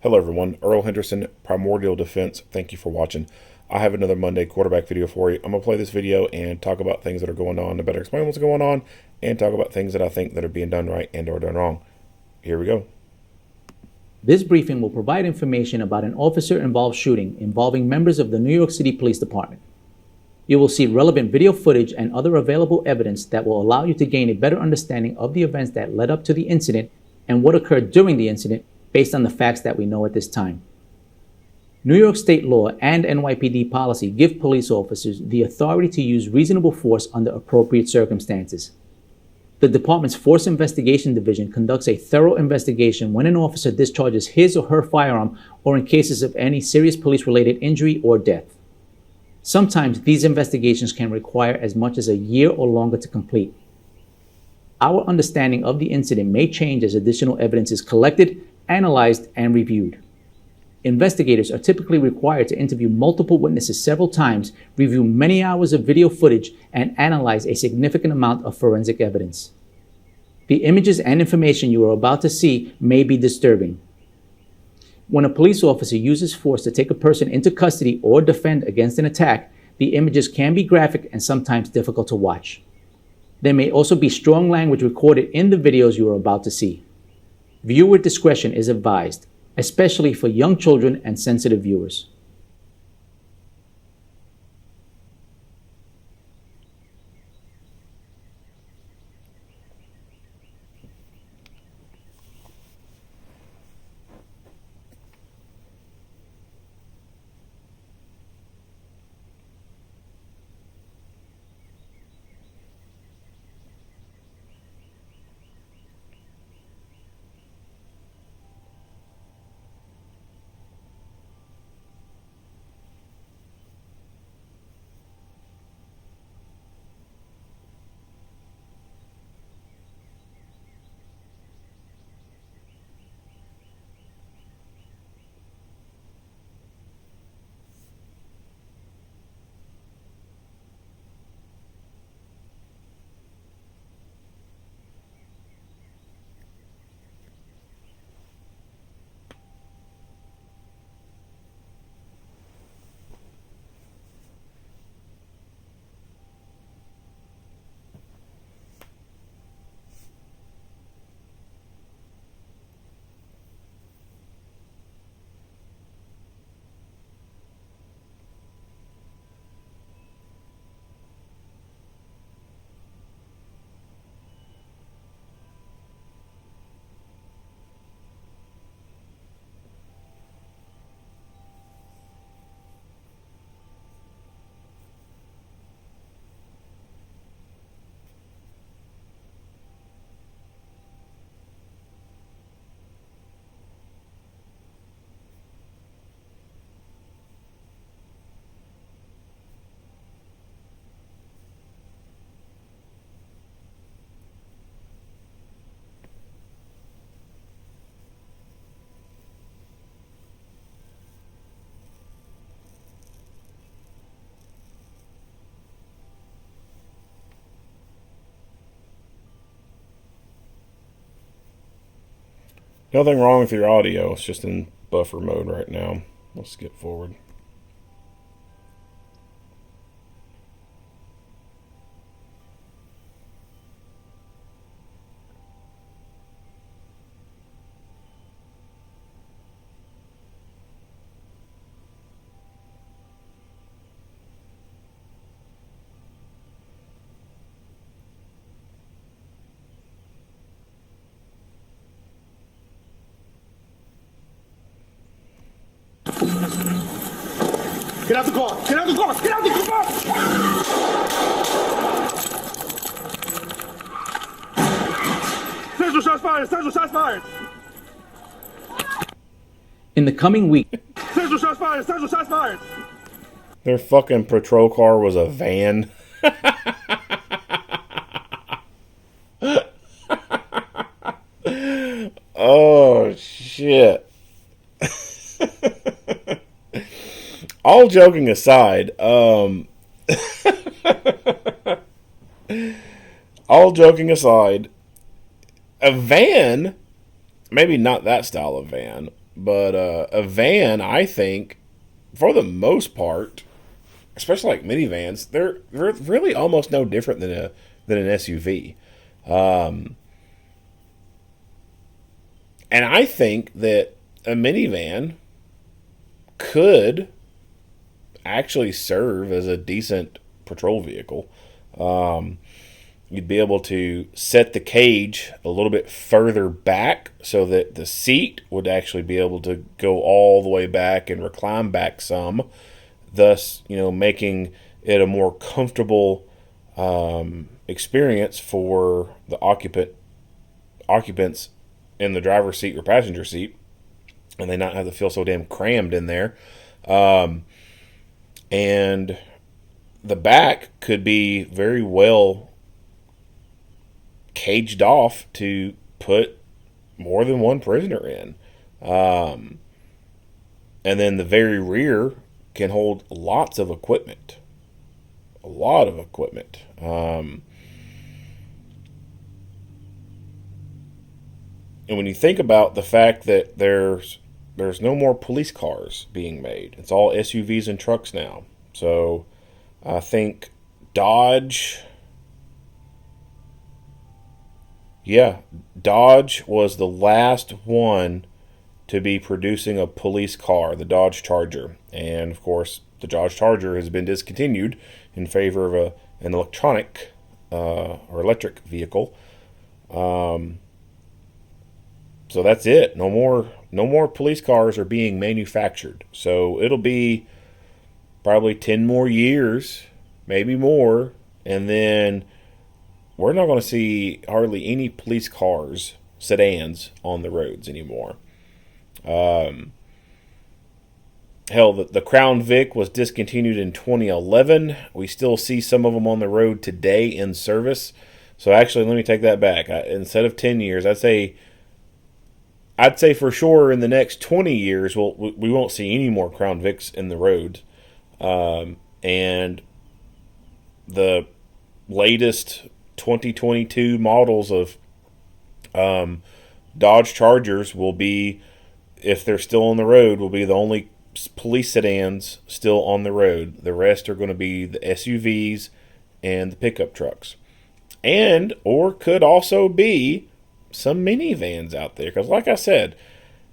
Hello everyone, Earl Henderson, Primordial Defense. Thank you for watching. I have another Monday quarterback video for you. I'm going to play this video and talk about things that are going on to better explain what's going on and talk about things that I think that are being done right and or done wrong. Here we go. This briefing will provide information about an officer-involved shooting involving members of the New York City Police Department. You will see relevant video footage and other available evidence that will allow you to gain a better understanding of the events that led up to the incident and what occurred during the incident based on the facts that we know at this time. New York state law and NYPD policy give police officers the authority to use reasonable force under appropriate circumstances. The department's Force Investigation Division conducts a thorough investigation when an officer discharges his or her firearm or in cases of any serious police-related injury or death. Sometimes these investigations can require as much as a year or longer to complete. Our understanding of the incident may change as additional evidence is collected, analyzed, and reviewed. Investigators are typically required to interview multiple witnesses several times, review many hours of video footage, and analyze a significant amount of forensic evidence. The images and information you are about to see may be disturbing. When a police officer uses force to take a person into custody or defend against an attack, the images can be graphic and sometimes difficult to watch. There may also be strong language recorded in the videos you are about to see. Viewer discretion is advised, especially for young children and sensitive viewers. Nothing wrong with your audio. It's just in buffer mode right now. Let's skip forward. Get out the car! Get out the car! Get out the car! Central shots fired! Central shots fired! In the coming week, Central shots fired! Central shots fired! Their fucking patrol car was a van. Oh, shit. All joking aside, all joking aside, a van, maybe not that style of van, But a van, I think, for the most part, especially like minivans, they're really almost no different than an SUV. And I think that a minivan could actually serve as a decent patrol vehicle. You'd be able to set the cage a little bit further back so that the seat would actually be able to go all the way back and recline back some, thus, making it a more comfortable experience for the occupants in the driver's seat or passenger seat, and they not have to feel so damn crammed in there. And the back could be very well caged off to put more than one prisoner in. And then the very rear can hold lots of equipment. A lot of equipment. And when you think about the fact that there's no more police cars being made, it's all SUVs and trucks now. So I think Dodge was the last one to be producing a police car, the Dodge Charger. And of course, the Dodge Charger has been discontinued in favor of an electronic or electric vehicle. So that's it. No more police cars are being manufactured. So it'll be probably 10 more years, maybe more, and then we're not going to see hardly any police cars, sedans, on the roads anymore. Hell, the Crown Vic was discontinued in 2011. We still see some of them on the road today in service. So actually, let me take that back. Instead of 10 years, I'd say for sure in the next 20 years, we won't see any more Crown Vics in the roads. And the latest 2022 models of Dodge Chargers will be, if they're still on the road, will be the only police sedans still on the road. The rest are going to be the SUVs and the pickup trucks. And, or could also be some minivans out there. Because like I said,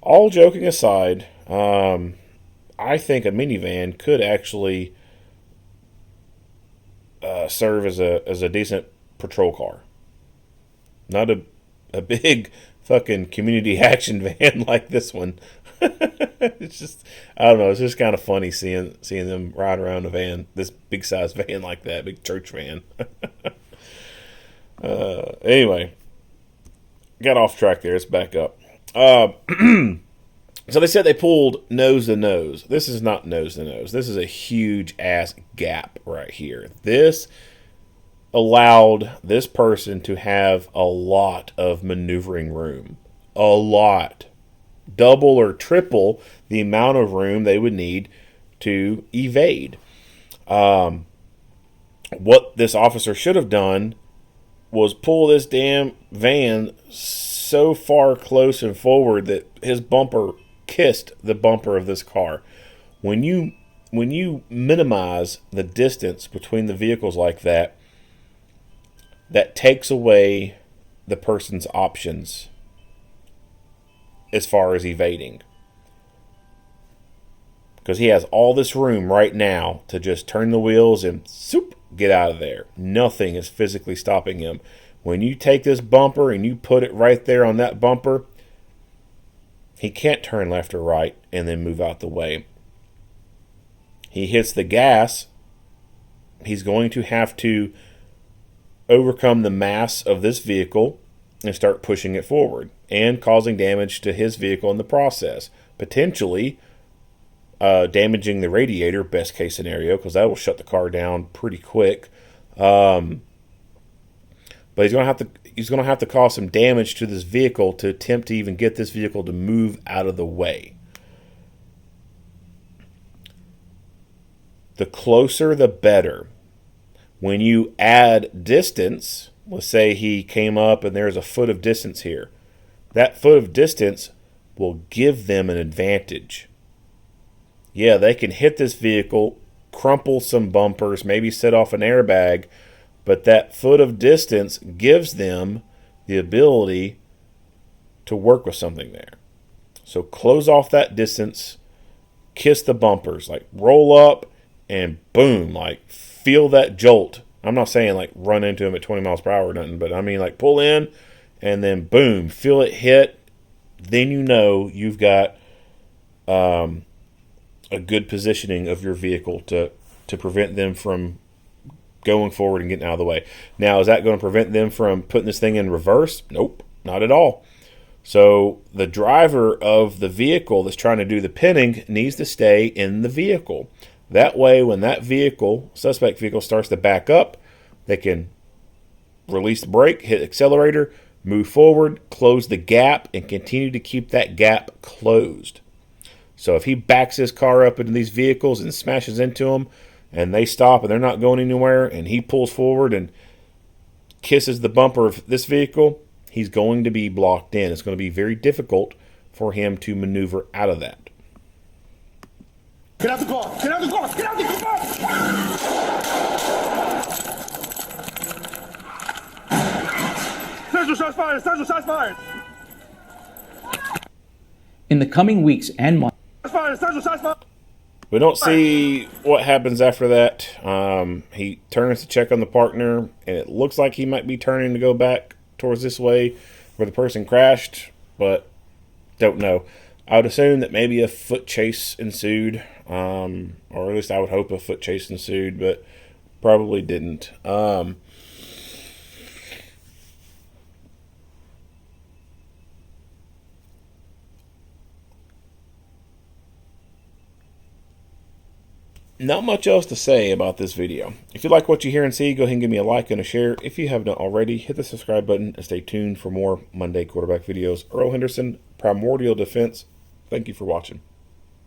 all joking aside, I think a minivan could actually serve as a decent patrol car. Not a big fucking community action van like this one. It's just, I don't know, it's just kind of funny seeing them ride around a van, this big size van like that, big church van. Anyway, got off track there. Let's back up. So they said they pulled nose to nose. This is not nose to nose. This is a huge ass gap right here. This allowed this person to have a lot of maneuvering room. A lot. Double or triple the amount of room they would need to evade. What this officer should have done was pull this damn van so far close and forward that his bumper kissed the bumper of this car. When you minimize the distance between the vehicles like that, that takes away the person's options as far as evading. Because he has all this room right now to just turn the wheels and zoop, get out of there. Nothing is physically stopping him. When you take this bumper and you put it right there on that bumper, he can't turn left or right and then move out the way. He hits the gas, he's going to have to overcome the mass of this vehicle and start pushing it forward and causing damage to his vehicle in the process. Potentially damaging the radiator, best case scenario, because that will shut the car down pretty quick. But he's going to have to cause some damage to this vehicle to attempt to even get this vehicle to move out of the way. The closer, the better. When you add distance, let's say he came up and there's a foot of distance here. That foot of distance will give them an advantage. Yeah, they can hit this vehicle, crumple some bumpers, maybe set off an airbag, but that foot of distance gives them the ability to work with something there. So close off that distance, kiss the bumpers, like roll up and boom, like feel that jolt. I'm not saying like run into them at 20 miles per hour or nothing, but I mean like pull in and then boom, feel it hit. Then you know you've got a good positioning of your vehicle to prevent them from going forward and getting out of the way. Now, is that going to prevent them from putting this thing in reverse? Nope, not at all. So the driver of the vehicle that's trying to do the pinning needs to stay in the vehicle. That way, when that vehicle, suspect vehicle, starts to back up, they can release the brake, hit accelerator, move forward, close the gap, and continue to keep that gap closed. So if he backs his car up into these vehicles and smashes into them, and they stop and they're not going anywhere, and he pulls forward and kisses the bumper of this vehicle, he's going to be blocked in. It's going to be very difficult for him to maneuver out of that. Get out the car! Get out the car! Get out the car! Central shots fired! Central shots fired! In the coming weeks and months, Central shots fired! We don't see what happens after that. He turns to check on the partner, and it looks like he might be turning to go back towards this way where the person crashed, but don't know. I would assume that maybe a foot chase ensued, or at least I would hope a foot chase ensued, but probably didn't. Not much else to say about this video. If you like what you hear and see, go ahead and give me a like and a share. If you haven't already, hit the subscribe button and stay tuned for more Monday quarterback videos. Earl Henderson, Primordial Defense. Thank you for watching.